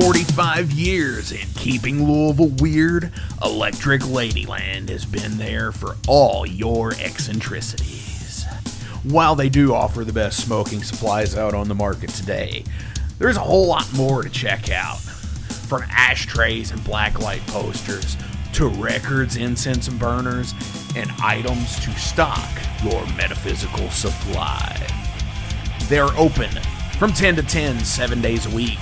45 years in keeping Louisville weird, Electric Ladyland has been there for all your eccentricities. While they do offer the best smoking supplies out on the market today, there's a whole lot more to check out. From ashtrays and blacklight posters, to records, incense and burners, and items to stock your metaphysical supply. They're open from 10 to 10, 7 days a week,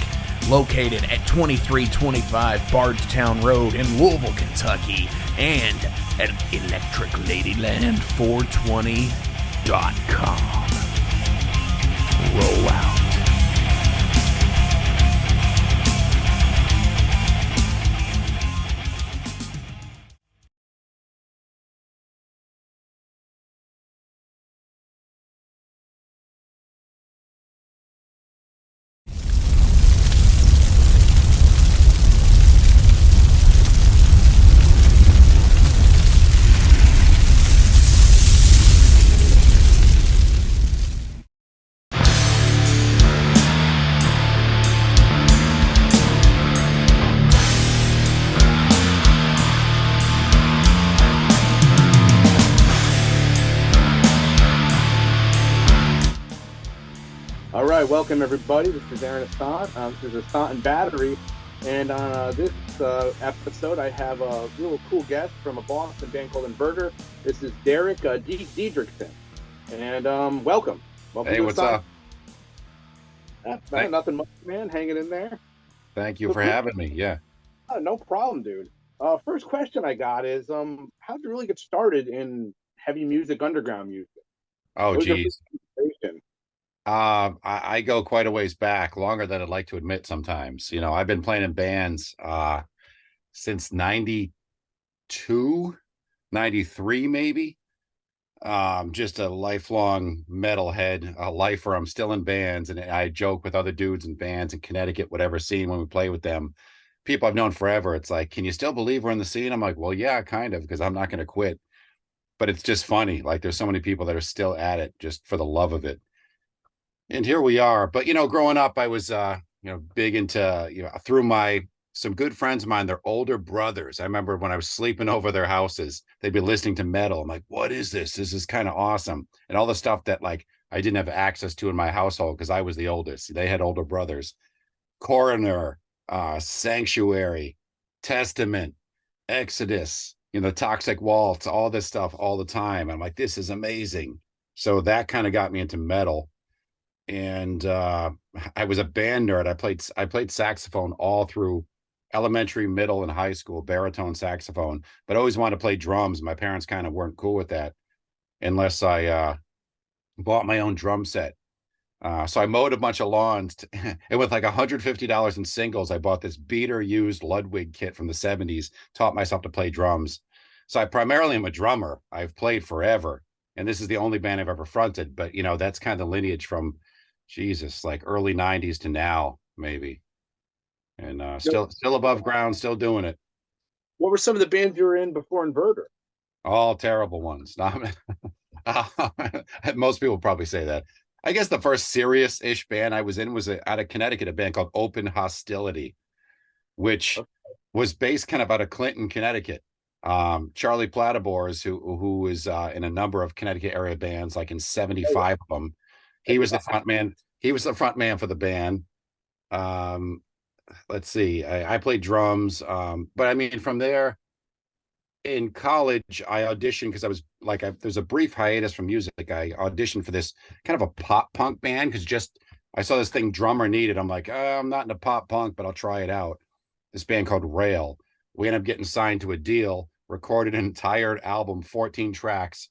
located at 2325 Bardstown Road in Louisville, Kentucky, and at electricladyland420.com. Roll out. Welcome everybody. This is Aaron Ossont. This is Ossont and Battery, and on this episode, I have a real cool guest from a Boston band called Inverter. This is Deek Diedricksen, and welcome. Hey, what's up? Nothing much, man. Hanging in there. Thank you for having me. Yeah. No problem, dude. First question I got is, how did you really get started in heavy music, underground music? Oh, geez. I go quite a ways back, longer than I'd like to admit sometimes. You know, I've been playing in bands since 92, 93 maybe. Just a lifelong metalhead, a lifer. I'm still in bands, and I joke with other dudes in bands in Connecticut, whatever scene, when we play with them. People I've known forever. It's like, can you still believe we're in the scene? I'm like, well, yeah, kind of, because I'm not going to quit. But it's just funny. Like, there's so many people that are still at it just for the love of it. And here we are. But, you know, growing up, I was, big into, through some good friends of mine, their older brothers. I remember when I was sleeping over their houses, they'd be listening to metal. I'm like, what is this? This is kind of awesome. And all the stuff that, like, I didn't have access to in my household because I was the oldest. They had older brothers. Coroner, Sanctuary, Testament, Exodus, Toxic Waltz, all this stuff all the time. I'm like, this is amazing. So that kind of got me into metal. And I was a band nerd. I played saxophone all through elementary, middle, and high school, baritone saxophone, but always wanted to play drums. My parents kind of weren't cool with that unless I bought my own drum set. So I mowed a bunch of lawns, and with like $150 in singles, I bought this beater used Ludwig kit from the 70s, taught myself to play drums. So I primarily am a drummer. I've played forever, and this is the only band I've ever fronted, but that's kind of the lineage from Jesus, like early 90s to now, maybe. And still above ground, still doing it. What were some of the bands you were in before Inverter? All terrible ones. Most people probably say that. I guess the first serious-ish band I was in was out of Connecticut, a band called Open Hostility, which was based kind of out of Clinton, Connecticut. Charlie Platybours, who is in a number of Connecticut area bands, like in 75 of them. He was the front man. He was the front man for the band. Let's see. I played drums. But I mean, from there in college, I auditioned because I was like, there's a brief hiatus from music. I auditioned for this kind of a pop punk band because I saw this thing, Drummer Needed. I'm like, I'm not into pop punk, but I'll try it out. This band called Rail. We ended up getting signed to a deal, recorded an entire album, 14 tracks,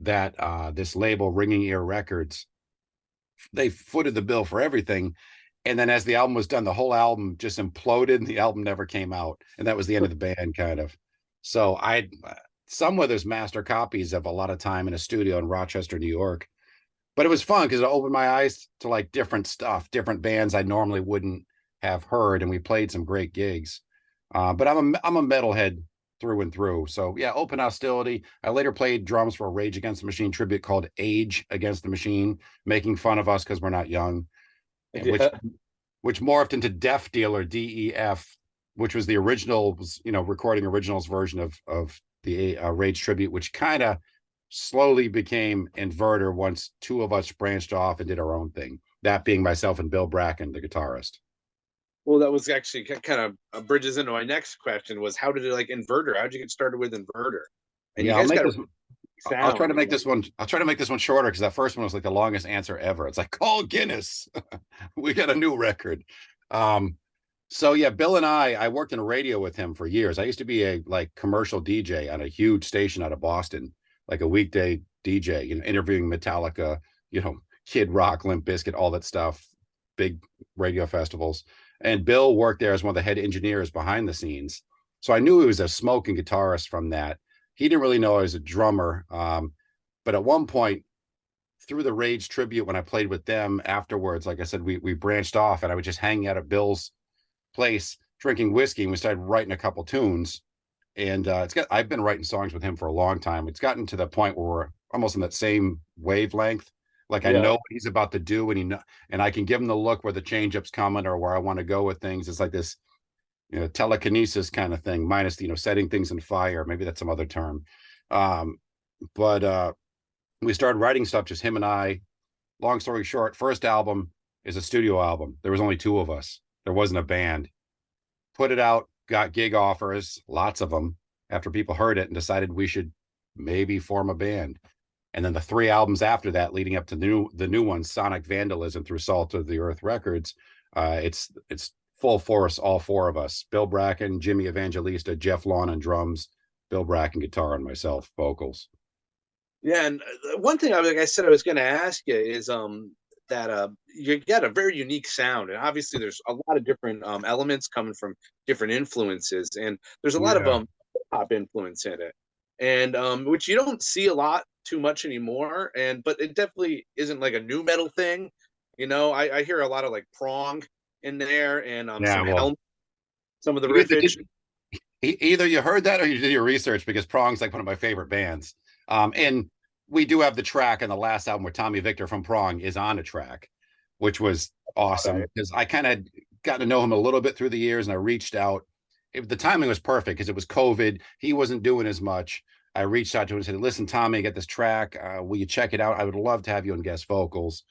that this label, Ringing Ear Records, they footed the bill for everything. And then as the album was done, the whole album just imploded and the album never came out. And that was the end of the band, kind of. So somewhere there's master copies of a lot of time in a studio in Rochester, New York. But it was fun because it opened my eyes to like different stuff, different bands I normally wouldn't have heard. And we played some great gigs. But I'm a metalhead through and through. So yeah, Open Hostility. I later played drums for a Rage Against the Machine tribute called Age Against the Machine, making fun of us because we're not young. Yeah. which morphed into Def Dealer, DEF, which was the original, recording originals version of the Rage tribute, which kind of slowly became Inverter once two of us branched off and did our own thing. That being myself and Bill Bracken, the guitarist. Well, that was actually kind of bridges into my next question was how did it like Inverter? How did you get started with Inverter? And Yeah, you guys got a I'll sound. try to make this one. I'll try to make this one shorter because that first one was like the longest answer ever. It's like, call Guinness. We got a new record. So yeah, Bill and I worked in radio with him for years. I used to be a like commercial DJ on a huge station out of Boston, like a weekday DJ, interviewing Metallica, Kid Rock, Limp Bizkit, all that stuff, big radio festivals. And Bill worked there as one of the head engineers behind the scenes. So I knew he was a smoking guitarist from that. He didn't really know I was a drummer. But at one point through the Rage tribute, when I played with them afterwards, like I said, we branched off and I was just hanging out at Bill's place drinking whiskey, and we started writing a couple tunes. And I've been writing songs with him for a long time. It's gotten to the point where we're almost in that same wavelength. Like I know what he's about to do, and I can give him the look where the change up's coming or where I want to go with things. It's like this, telekinesis kind of thing, minus setting things in fire. Maybe that's some other term. But we started writing stuff, just him and I. Long story short, first album is a studio album. There was only two of us. There wasn't a band. Put it out, got gig offers, lots of them, after people heard it and decided we should maybe form a band. And then the three albums after that, leading up to the new one, Sonic Vandalism through Salt of the Earth Records, it's full force, all four of us. Bill Bracken, Jimmy Evangelista, Jeff Lawn on drums, Bill Bracken guitar, and myself vocals. Yeah, and one thing I said I was going to ask you is that you got a very unique sound, and obviously there's a lot of different elements coming from different influences, and there's a lot of pop influence in it, and which you don't see a lot too much anymore, but it definitely isn't like a new metal thing. I hear a lot of like prong in there, and some of the riffage. Either you heard that or you did your research, because Prong's like one of my favorite bands. And we do have the track on the last album where Tommy Victor from Prong is on a track, which was awesome because I kind of got to know him a little bit through the years, and I reached out. The timing was perfect because it was COVID. He wasn't doing as much. I reached out to him and said, listen, Tommy, I got this track. Will you check it out? I would love to have you on guest vocals.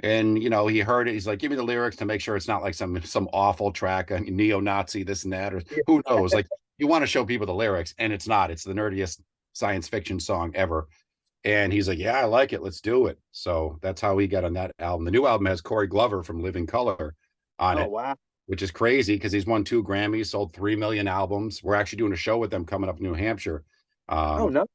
And, he heard it. He's like, give me the lyrics to make sure it's not like some awful track, neo-Nazi, this and that, or who knows? Like, you want to show people the lyrics, and it's not. It's the nerdiest science fiction song ever. And he's like, yeah, I like it. Let's do it. So that's how we got on that album. The new album has Corey Glover from Living Color on it. Wow. Which is crazy because he's won 2 Grammys, sold 3 million albums. We're actually doing a show with them coming up in New Hampshire. No.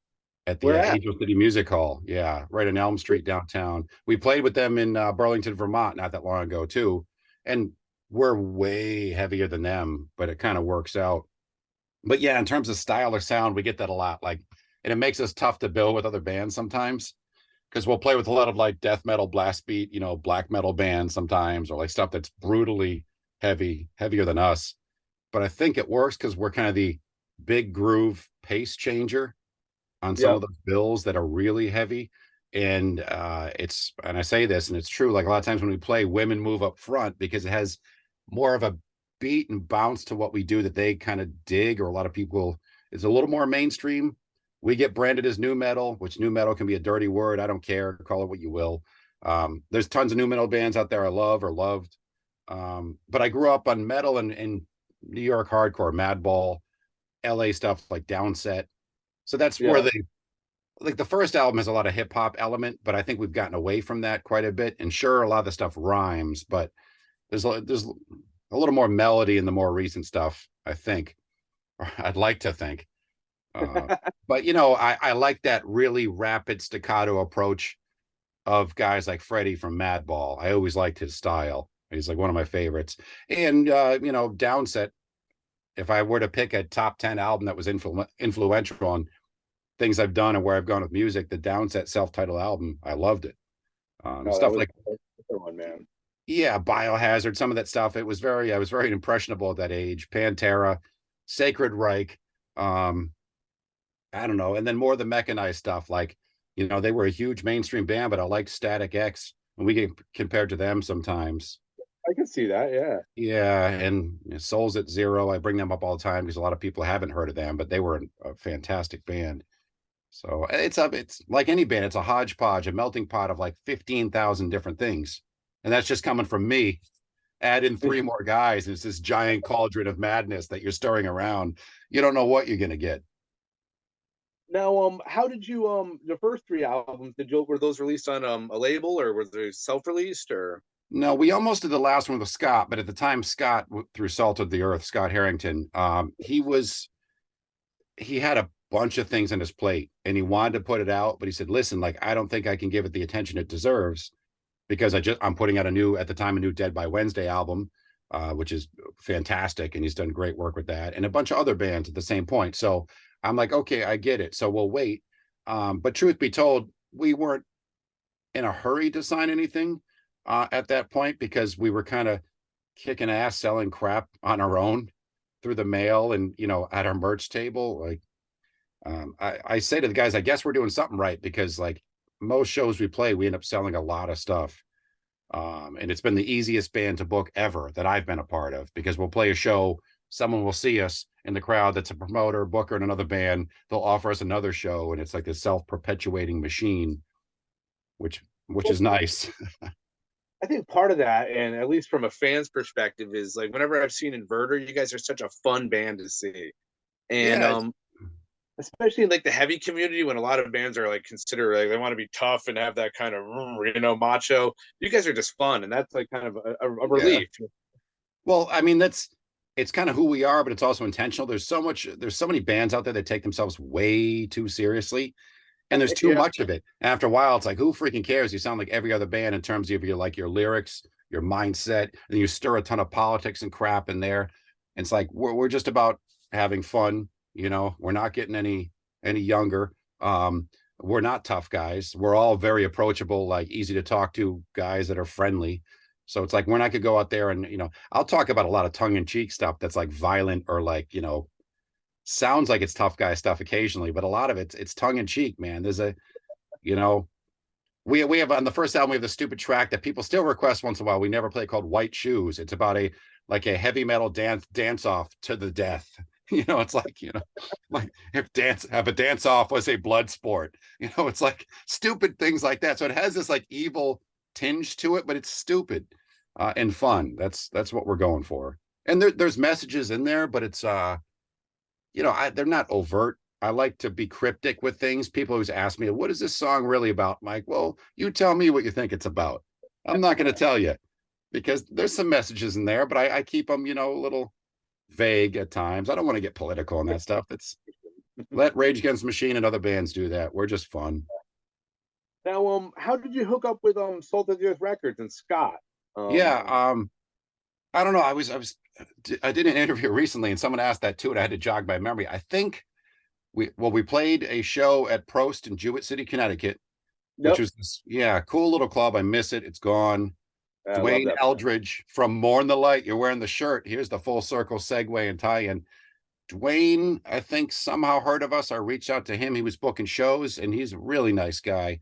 At the Angel City Music Hall. Yeah, right on Elm Street downtown. We played with them in Burlington, Vermont, not that long ago, too. And we're way heavier than them, but it kind of works out. But yeah, in terms of style or sound, we get that a lot. Like, and it makes us tough to bill with other bands sometimes, because we'll play with a lot of like death metal, blast beat, black metal bands sometimes, or like stuff that's brutally heavier than us. But I think it works because we're kind of the big groove pace changer on some of those bills that are really heavy. And and I say this and it's true, like a lot of times when we play, women move up front because it has more of a beat and bounce to what we do that they kind of dig, or a lot of people, it's a little more mainstream. We get branded as new metal, which new metal can be a dirty word. I don't care, call it what you will. There's tons of new metal bands out there I love or loved. But I grew up on metal and New York hardcore, Madball, LA stuff like Downset. So that's where the first album has a lot of hip hop element, but I think we've gotten away from that quite a bit. And sure, a lot of the stuff rhymes, but there's a little more melody in the more recent stuff, I think. Or I'd like to think. But I like that really rapid staccato approach of guys like Freddie from Madball. I always liked his style. He's like one of my favorites. And Downset, if I were to pick a top 10 album that was influential on things I've done and where I've gone with music, the Downset self-titled album, I loved it. Stuff like one, man. Yeah, Biohazard, some of that stuff. I was very impressionable at that age. Pantera, Sacred Reich, I don't know, and then more of the mechanized stuff. Like, they were a huge mainstream band, but I like Static X, and we get compared to them sometimes. I can see that. Yeah. Yeah, and Souls at Zero, I bring them up all the time because a lot of people haven't heard of them, but they were a fantastic band. So it's like any band, it's a hodgepodge, a melting pot of like 15,000 different things. And that's just coming from me. Add in three more guys, and it's this giant cauldron of madness that you're stirring around. You don't know what you're gonna get. Now, how did you the first three albums were those released on a label, or were they self-released, or? No, we almost did the last one with Scott, but at the time, Scott through Salt of the Earth, Scott Harrington, he had a bunch of things on his plate and he wanted to put it out, but he said, listen, like, I don't think I can give it the attention it deserves because I'm putting out a new Dead by Wednesday album, which is fantastic. And he's done great work with that and a bunch of other bands at the same point. So I'm like, okay, I get it. So we'll wait. But truth be told, we weren't in a hurry to sign anything at that point because we were kind of kicking ass selling crap on our own through the mail and at our merch table. Like I say to the guys, I guess we're doing something right because like most shows we play, we end up selling a lot of stuff. And it's been the easiest band to book ever that I've been a part of because we'll play a show, someone will see us in the crowd that's a promoter, booker in another band, they'll offer us another show, and it's like this self-perpetuating machine, which is nice. I think part of that, and at least from a fan's perspective, is like whenever I've seen Inverter, you guys are such a fun band to see. And Yeah, especially in like the heavy community when a lot of bands are like consider like they want to be tough and have that kind of macho. You guys are just fun, and that's like kind of a yeah. relief. Well, I mean, it's kind of who we are, but it's also intentional. There's so many bands out there that take themselves way too seriously, and there's too Yeah. much of it. And after a while, it's like, who freaking cares? You sound like every other band in terms of your lyrics, your mindset, and you stir a ton of politics and crap in there. And it's like we're just about having fun. We're not getting any younger. We're not tough guys. We're all very approachable, like easy to talk to guys that are friendly. So it's like we're not gonna go out there and I'll talk about a lot of tongue-in-cheek stuff that's like violent or like sounds like it's tough guy stuff occasionally, but a lot of it's tongue-in-cheek, man. There's a you know we have on the first album we have the stupid track that people still request once in a while. We never play, called White Shoes. It's about a heavy metal dance off to the death. It's like like if a dance off was a blood sport. It's like stupid things like that. So it has this like evil tinge to it, but it's stupid and fun. That's what we're going for. And there's messages in there, but it's they're not overt. I like to be cryptic with things. People always ask me, what is this song really about? I'm like, well, you tell me what you think it's about. I'm not going to tell you because there's some messages in there, but I keep them, a little vague at times. I don't want to get political on that stuff. It's let Rage Against the Machine and other bands do that. We're just fun. Now, how did you hook up with Salt of the Earth Records and Scott? Yeah, I don't know. I did an interview recently, and someone asked that too, and I had to jog my memory. I think we played a show at Prost in Jewett City, Connecticut, which was this cool little club. I miss it. It's gone. Dwayne Eldridge from Mourn the Light. You're wearing the shirt. Here's the full circle segue and tie-in. Dwayne, I think, somehow heard of us. I reached out to him. He was booking shows, and he's a really nice guy.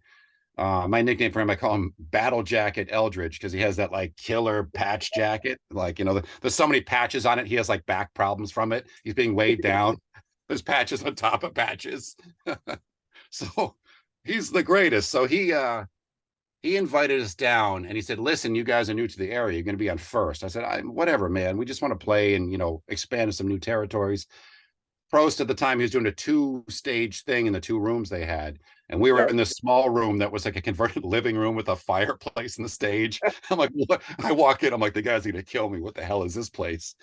My nickname for him, I call him Battle Jacket Eldridge because he has that like killer patch jacket. Like, there's so many patches on it. He has like back problems from it. He's being weighed down. There's patches on top of patches. So he's the greatest. So he invited us down and he said, listen, you guys are new to the area. You're going to be on first. I said, whatever, man. We just want to play and, expand to some new territories. Prost at the time, he was doing a 2-stage thing in the 2 rooms they had. And we were in this small room that was like a converted living room with a fireplace in the stage. I'm like, what? I walk in, I'm like, the guy's going to kill me. What the hell is this place?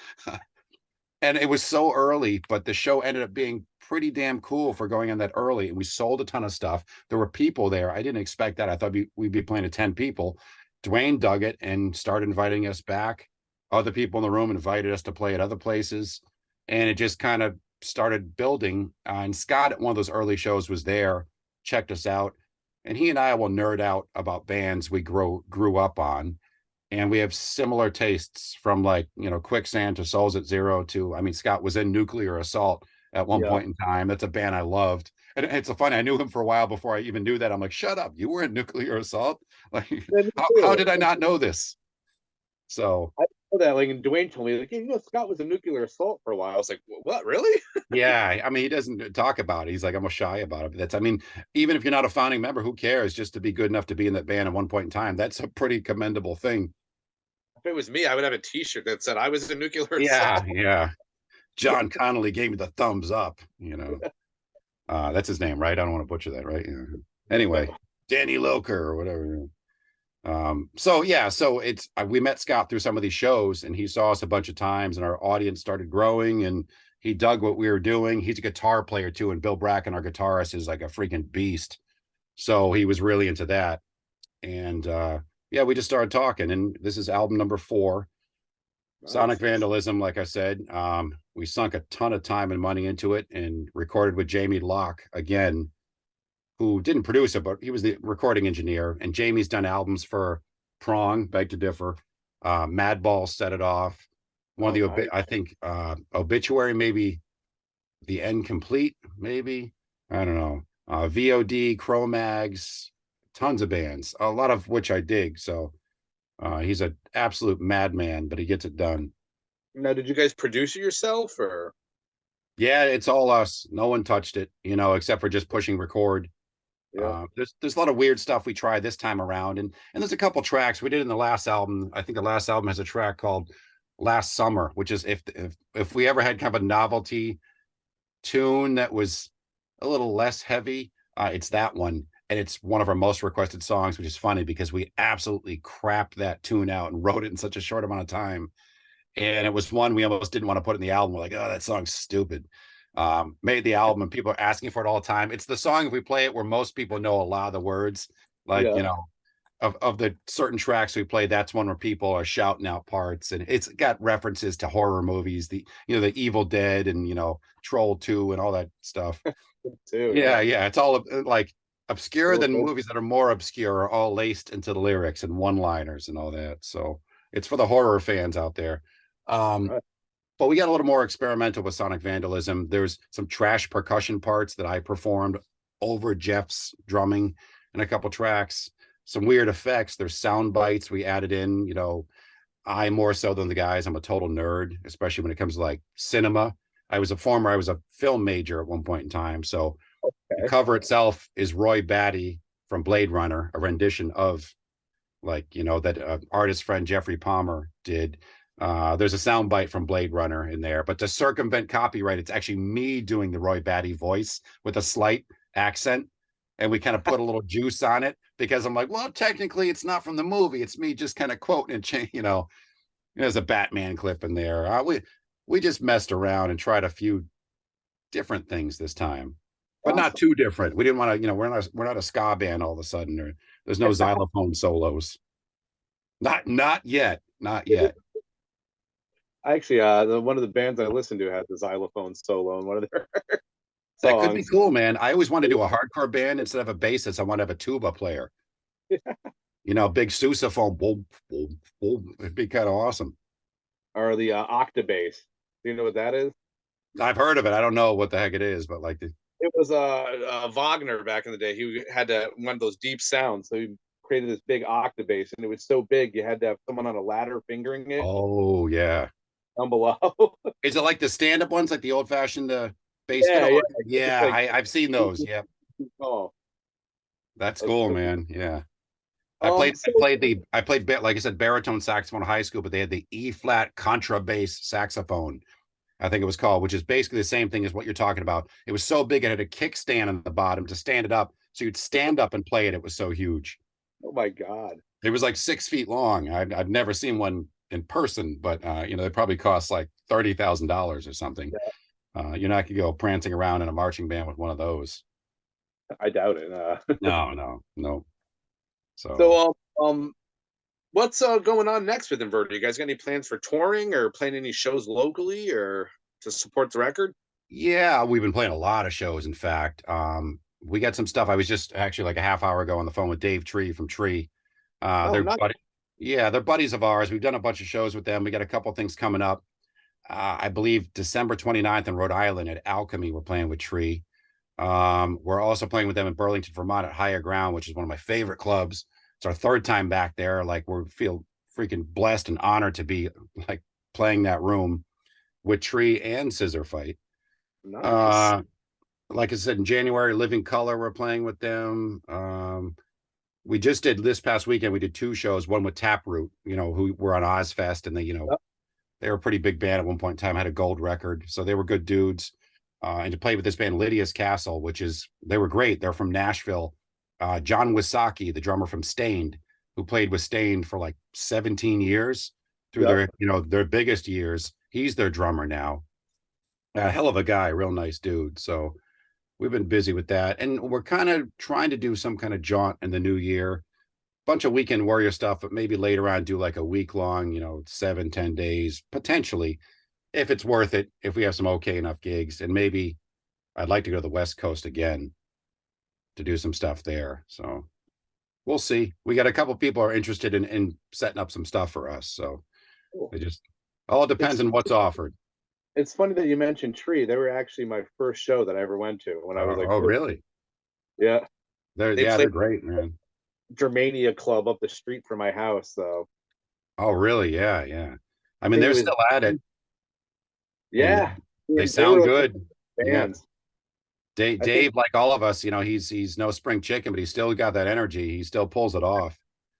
And it was so early, but the show ended up being pretty damn cool for going on that early. And we sold a ton of stuff. There were people there. I didn't expect that. I thought we'd be playing to 10 people. Dwayne dug it and started inviting us back. Other people in the room invited us to play at other places. And it just kind of started building. And Scott at one of those early shows was there, checked us out. And he and I will nerd out about bands we grew up on. And we have similar tastes from like, Quicksand to Souls at Zero to, I mean, Scott was in Nuclear Assault at one point in time. That's a band I loved. And it's funny, I knew him for a while before I even knew that. I'm like, shut up, you were in Nuclear Assault? Like, how did I not know this? So I know that, like, and Dwayne told me, like, hey, Scott was a nuclear assault for a while. I was like, what, really? yeah, I mean, he doesn't talk about it. He's like, I'm shy about it. But that's, I mean, even if you're not a founding member, who cares? Just to be good enough to be in that band at one point in time, that's a pretty commendable thing. If it was me, I would have a T-shirt that said I was a nuclear Yeah, assault. yeah. John Connolly gave me the thumbs up, you know. That's his name, right? I don't want to butcher that, right? Yeah. Anyway, No. Danny Loker or whatever. So yeah, so it's we met Scott through some of these shows, and he saw us a bunch of times, and our audience started growing, and he dug what we were doing. He's a guitar player too, and Bill Bracken, our guitarist, is like a freaking beast. So he was really into that. And yeah, we just started talking, and this is album number 4. Sonic Nice. Vandalism, like I said. We sunk a ton of time and money into it and recorded with Jamie Locke again, who didn't produce it, but he was the recording engineer. And Jamie's done albums for Prong, Beg to Differ, Madball Set It Off, one of the, Nice. I think, Obituary, maybe The End Complete, maybe, I don't know, VOD, Cro-Mags, tons of bands, a lot of which I dig. So he's an absolute madman, but he gets it done. Now, did you guys produce it yourself, or? Yeah, it's all us. No one touched it, you know, except for just pushing record. Yeah. There's a lot of weird stuff we tried this time around, and there's a couple tracks we did in the last album. I think the last album has a track called Last Summer, which is if we ever had kind of a novelty tune that was a little less heavy, it's that one. And it's one of our most requested songs, which is funny because we absolutely crapped that tune out and wrote it in such a short amount of time. And it was one we almost didn't want to put in the album. We're like, oh, that song's stupid. Made the album, and people are asking for it all the time. It's the song, if we play it, where most people know a lot of the words. Like, Yeah. you know, of the certain tracks we play, that's one where people are shouting out parts, and it's got references to horror movies, the the Evil Dead, and Troll 2 and all that stuff. Too. Yeah, it's all like obscure Cool, than cool. movies that are more obscure, are all laced into the lyrics and one-liners and all that. So it's for the horror fans out there. Um, Right. but we got a little more experimental with Sonic Vandalism. There's some trash percussion parts that I performed over Jeff's drumming in a couple tracks. Some weird effects. There's sound bites we added in. I more so than the guys. I'm a total nerd, especially when it comes to like cinema. I was a film major at one point in time. So the Okay. cover itself is Roy Batty from Blade Runner, a rendition of that artist friend Jeffrey Palmer did. There's a soundbite from Blade Runner in there, but to circumvent copyright, it's actually me doing the Roy Batty voice with a slight accent. And we kind of put a little juice on it because I'm like, well, technically it's not from the movie. It's me just kind of quoting and change, there's a Batman clip in there. We just messed around and tried a few different things this time, but not Awesome. too different. We didn't want to, we're not a ska band all of a sudden, or there's no xylophone solos. Not yet. Not yet. Actually, one of the bands I listen to has a xylophone solo in one of their That could be songs. cool, man. I always want to do a hardcore band instead of a bassist. I want to have a tuba player. Big sousaphone. Boom, boom, boom. It'd be kind of awesome. Or the octabass. Do you know what that is? I've heard of it. I don't know what the heck it is, but like It was Wagner back in the day. He had one of those deep sounds, so he created this big octabass, and it was so big you had to have someone on a ladder fingering it oh yeah. down below. Is it like the stand-up ones, like the old-fashioned bass Yeah, fiddle? yeah. It's Yeah, like I've seen those. Yeah, oh, that's that's cool, cool. man. Yeah. So I played like I said, baritone saxophone in high school, but they had the E flat contrabass saxophone, I think it was called, which is basically the same thing as what you're talking about. It was so big it had a kickstand on the bottom to stand it up, so you'd stand up and play it. It was so huge. oh my God. It was like 6 feet long. I've never seen one in person, but they probably cost like $30,000 or something. You're not gonna go prancing around in a marching band with one of those. I doubt it. No. So what's going on next with Inverter? You guys got any plans for touring or playing any shows locally or to support the record? Yeah, we've been playing a lot of shows. In fact, we got some stuff. I was just actually like a half hour ago on the phone with Dave Tree from Tree. Oh, They're nice. they're buddies of ours. We've done a bunch of shows with them. We got a couple things coming up. I believe December 29th in Rhode Island at Alchemy, we're playing with Tree. We're also playing with them in Burlington, Vermont at Higher Ground, which is one of my favorite clubs. It's our third time back there. Like we feel freaking blessed and honored to be like playing that room with Tree and Scissor Fight. Nice. Like I said, in January, Living Color, we're playing with them. We just did this past weekend, we did 2 shows, one with Taproot, who were on Ozfest, and they were a pretty big band at one point in time, had a gold record. So they were good dudes. And to play with this band, Lydia's Castle, they were great. They're from Nashville. John Wisaki, the drummer from Stained, who played with Stained for like 17 years through their biggest years. He's their drummer now. A hell of a guy, real nice dude. So we've been busy with that. And we're kind of trying to do some kind of jaunt in the new year. Bunch of Weekend Warrior stuff, but maybe later on do like a week long, 7-10 days, potentially, if it's worth it, if we have some okay enough gigs. And maybe I'd like to go to the West Coast again to do some stuff there. So we'll see. We got a couple people are interested in setting up some stuff for us. So Cool. it just all depends on what's offered. It's funny that you mentioned Tree. They were actually my first show that I ever went to when I was like, oh, really? Yeah. They're great, man. Germania Club up the street from my house, though. Oh, really? Yeah, yeah. I mean, they're still at it. Yeah. They sound good. Bands. Yeah. Dave, like all of us, he's no spring chicken, but he's still got that energy. He still pulls it off.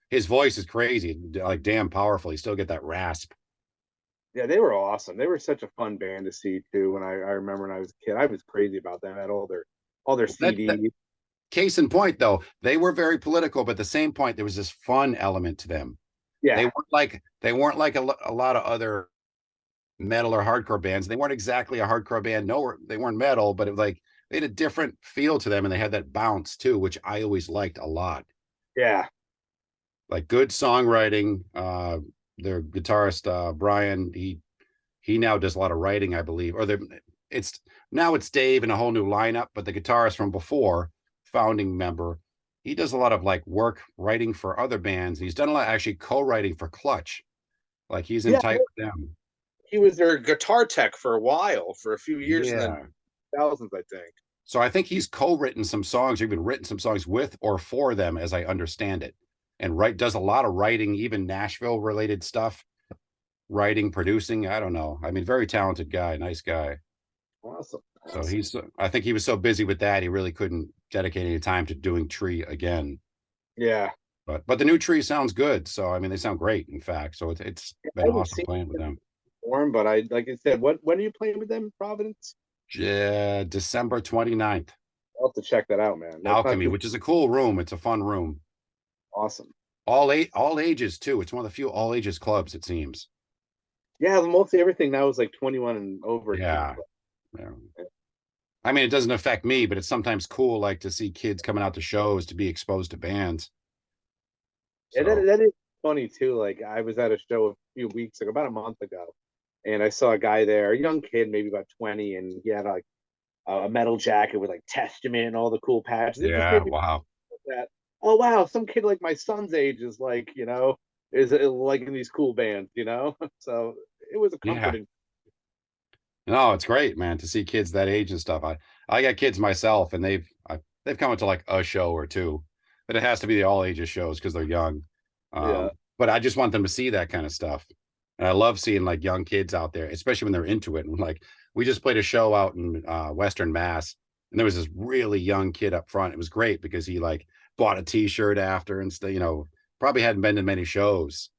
His voice is crazy, like damn powerful. He still get that rasp. Yeah, they were awesome. They were such a fun band to see too. When I remember when I was a kid, I was crazy about them. I had all their CDs. Case in point, though, they were very political, but at the same point, there was this fun element to them. Yeah, they weren't like a lot of other metal or hardcore bands. They weren't exactly a hardcore band. No, they weren't metal, but it was like they had a different feel to them, and they had that bounce too, which I always liked a lot. Yeah, like good songwriting. Their guitarist Brian, he now does a lot of writing, I believe. Or it's Dave and a whole new lineup, but the guitarist from before, founding member, he does a lot of like work writing for other bands. He's done a lot actually co-writing for Clutch. Like he's in tight with them. He was their guitar tech for a while, for a few years, Yeah. in the thousands, I think. So I think he's co-written some songs, or even written some songs with or for them, as I understand it. And does a lot of writing, even Nashville related stuff, writing, producing. I don't know. I mean, very talented guy, nice guy. awesome. So I think he was so busy with that, he really couldn't dedicate any time to doing Tree again. Yeah, But the new Tree sounds good. So, I mean, they sound great, in fact. So it's been awesome playing with them. But like I said, when are you playing with them in Providence? December 29th. I'll have to check that out, man. Alchemy, which is a cool room. It's a fun room. Awesome. All ages too. It's one of the few all ages clubs, it seems. Yeah, mostly everything now is like 21 and over. Yeah. I mean, it doesn't affect me, but it's sometimes cool, like to see kids coming out to shows to be exposed to bands. So. Yeah, that is funny too. Like I was at a show a few weeks ago, about a month ago, and I saw a guy there, a young kid, maybe about 20, and he had like a metal jacket with like Testament and all the cool patches. Yeah, wow. That. Oh wow, some kid like my son's age is like, is like in these cool bands, So it was a comforting. Yeah. No, it's great, man, to see kids that age and stuff. I got kids myself, and they've come into like a show or two, but it has to be the all ages shows because they're young. But I just want them to see that kind of stuff. And I love seeing like young kids out there, especially when they're into it. And like we just played a show out in Western Mass, and there was this really young kid up front. It was great because he like bought a t-shirt after and probably hadn't been to many shows.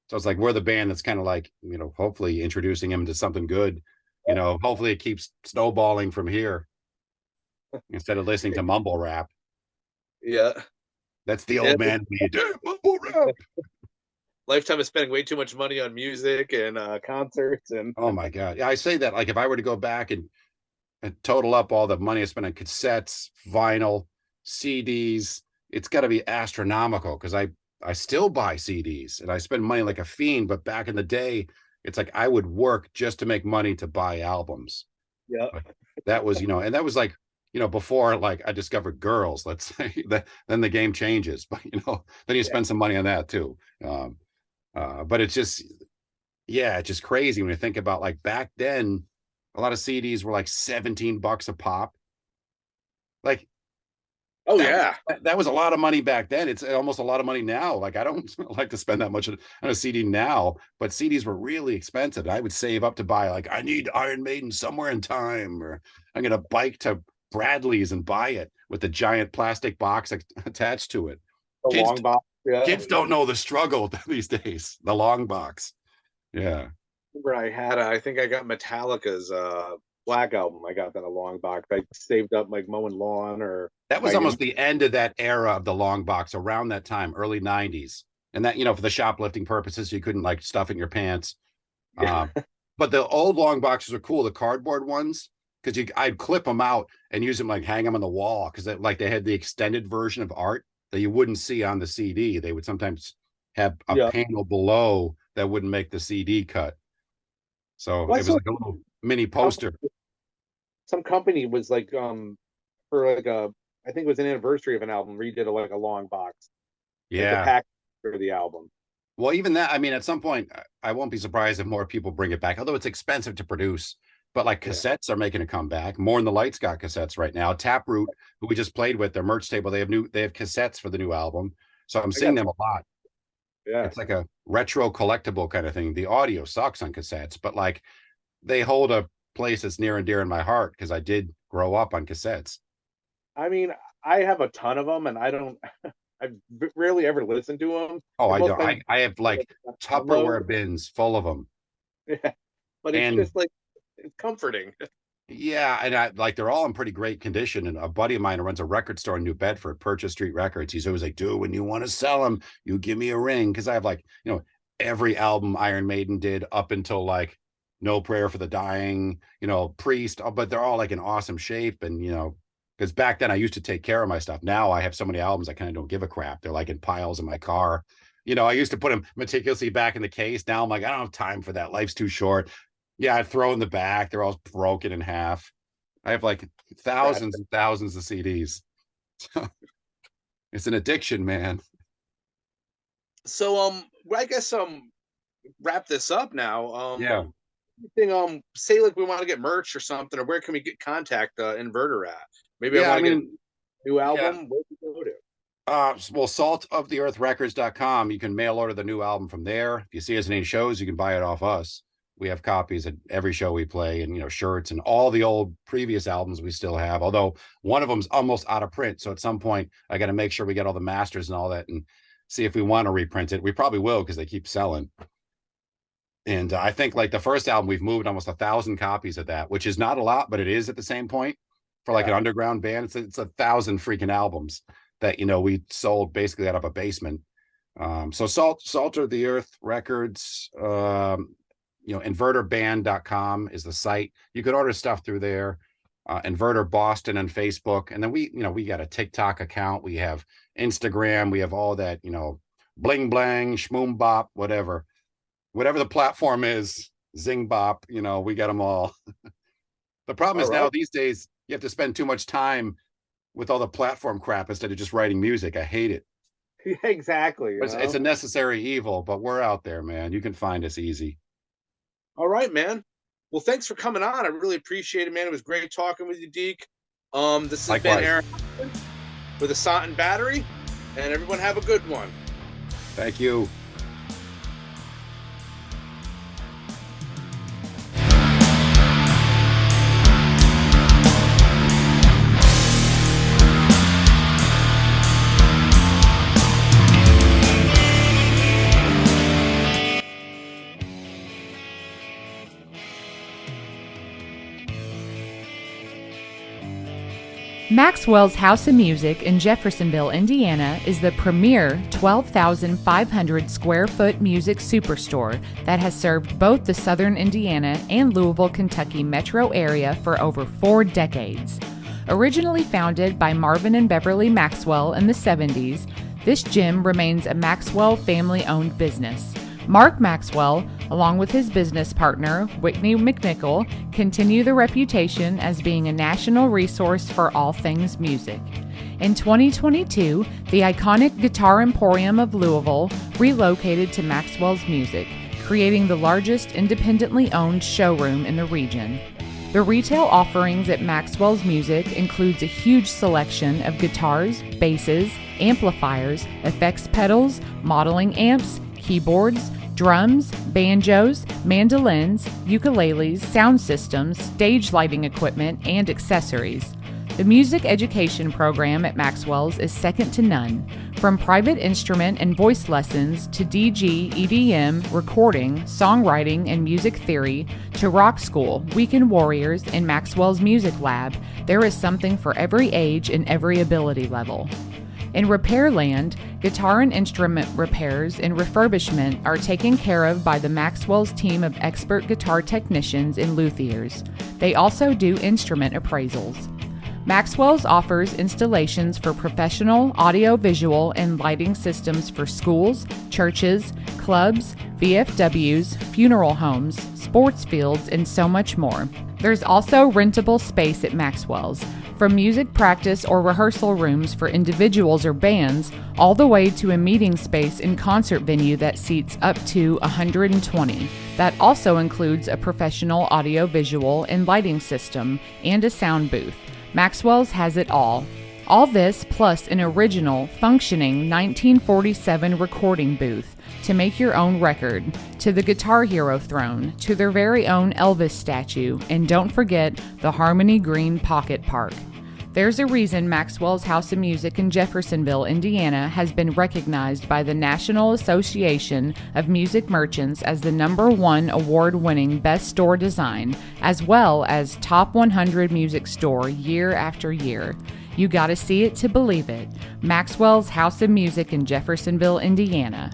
So it's like we're the band that's kind of like, hopefully introducing him to something good. Hopefully it keeps snowballing from here instead of listening to mumble rap. Yeah. That's the old man we do, mumble rap. Lifetime of spending way too much money on music and concerts and oh my god. Yeah, I say that like if I were to go back and total up all the money I spent on cassettes, vinyl, CDs, it's got to be astronomical because I still buy CDs and I spend money like a fiend. But back in the day, it's like I would work just to make money to buy albums. Yeah, that was and that was like before like I discovered girls. Let's say that then the game changes. But then you spend some money on that too. But it's just it's just crazy when you think about like back then, a lot of CDs were like $17 a pop. Like Oh that, yeah. that was a lot of money back then. It's almost a lot of money now. Like I don't like to spend that much on a CD now, but CDs were really expensive. I would save up to buy, like, I need Iron Maiden Somewhere in Time, or I'm gonna bike to Bradley's and buy it with the giant plastic box attached to it. The Kids, long box. Yeah. kids don't know the struggle these days. The long box. Yeah. Remember I think I got Metallica's Black Album. I got that in a long box. I saved up like mowing lawn or That was almost the end of that era of the long box, around that time, early 90s. And that, for the shoplifting purposes, you couldn't like stuff in your pants. Yeah. But the old long boxes are cool, the cardboard ones, because I'd clip them out and use them, like hang them on the wall, because they had the extended version of art that you wouldn't see on the CD. They would sometimes have a panel below that wouldn't make the CD cut. So it was like a little mini poster. Some company was like for like I think it was an anniversary of an album, redid like a long box. Yeah. Like the pack for the album. Well, even that, I mean, at some point, I won't be surprised if more people bring it back, although it's expensive to produce. But like cassettes are making a comeback. More in the Lights got cassettes right now. Taproot, who we just played with, their merch table, they have cassettes for the new album. So I'm seeing them a lot. Yeah. It's like a retro collectible kind of thing. The audio sucks on cassettes, but like they hold a place that's near and dear in my heart because I did grow up on cassettes. I mean, I have a ton of them, and I rarely ever listen to them. Oh, I don't. I have like Tupperware bins full of them. Yeah, but it's just like, it's comforting. Yeah, and they're all in pretty great condition. And a buddy of mine who runs a record store in New Bedford, Purchase Street Records, he's always like, dude, when you want to sell them, you give me a ring. Because I have like, every album Iron Maiden did up until like No Prayer for the Dying, Priest, but they're all like in awesome shape. And, because back then I used to take care of my stuff. Now I have so many albums, I kind of don't give a crap. They're like in piles in my car. I used to put them meticulously back in the case. Now I'm like, I don't have time for that. Life's too short. Yeah, I throw in the back. They're all broken in half. I have like thousands and thousands of CDs. It's an addiction, man. So I guess wrap this up now. Yeah. Say like we want to get merch or something, or where can we get contact Inverter at? Maybe I want to get a new album. Yeah. Where can we go to? Well, saltoftheearthrecords.com. You can mail order the new album from there. If you see us in any shows, you can buy it off us. We have copies at every show we play, and shirts and all the old previous albums we still have, although one of them's almost out of print. So at some point I got to make sure we get all the masters and all that and see if we want to reprint it. We probably will, because they keep selling. And I think like the first album, we've moved almost 1,000 copies of that, which is not a lot, but it is at the same point for like an underground band. It's 1,000 freaking albums that, we sold basically out of a basement. So Salt of the Earth Records, inverterband.com is the site. You could order stuff through there. Inverter Boston on Facebook. And then we got a TikTok account. We have Instagram. We have all that, bling blang, shmoom bop, whatever the platform is, zing bop, we got them all. The problem is now these days you have to spend too much time with all the platform crap instead of just writing music. I hate it. Yeah, exactly. It's a necessary evil, but we're out there, man. You can find us easy. All right, man. Well, thanks for coming on. I really appreciate it, man. It was great talking with you, Deek. This has been Aaron with Ossont and Battery, and everyone have a good one. Thank you. Maxwell's House of Music in Jeffersonville, Indiana is the premier 12,500 square foot music superstore that has served both the southern Indiana and Louisville, Kentucky metro area for over 4 decades. Originally founded by Marvin and Beverly Maxwell in the 70s, this gym remains a Maxwell family-owned business. Mark Maxwell, along with his business partner, Whitney McNichol, continue the reputation as being a national resource for all things music. In 2022, the iconic Guitar Emporium of Louisville relocated to Maxwell's Music, creating the largest independently owned showroom in the region. The retail offerings at Maxwell's Music includes a huge selection of guitars, basses, amplifiers, effects pedals, modeling amps, keyboards, drums, banjos, mandolins, ukuleles, sound systems, stage lighting equipment, and accessories. The music education program at Maxwell's is second to none. From private instrument and voice lessons to DG, EDM, recording, songwriting, and music theory, to rock school, weekend warriors, and Maxwell's Music Lab, there is something for every age and every ability level. In Repairland, guitar and instrument repairs and refurbishment are taken care of by the Maxwell's team of expert guitar technicians and luthiers. They also do instrument appraisals. Maxwell's offers installations for professional audio-visual and lighting systems for schools, churches, clubs, VFWs, funeral homes, sports fields, and so much more. There's also rentable space at Maxwell's, from music practice or rehearsal rooms for individuals or bands, all the way to a meeting space and concert venue that seats up to 120. That also includes a professional audio-visual and lighting system and a sound booth. Maxwell's has it all. All this plus an original, functioning 1947 recording booth to make your own record, to the Guitar Hero throne, to their very own Elvis statue, and don't forget the Harmony Green Pocket Park. There's a reason Maxwell's House of Music in Jeffersonville, Indiana has been recognized by the National Association of Music Merchants as the #1 award-winning best store design, as well as top 100 music store year after year. You gotta see it to believe it. Maxwell's House of Music in Jeffersonville, Indiana.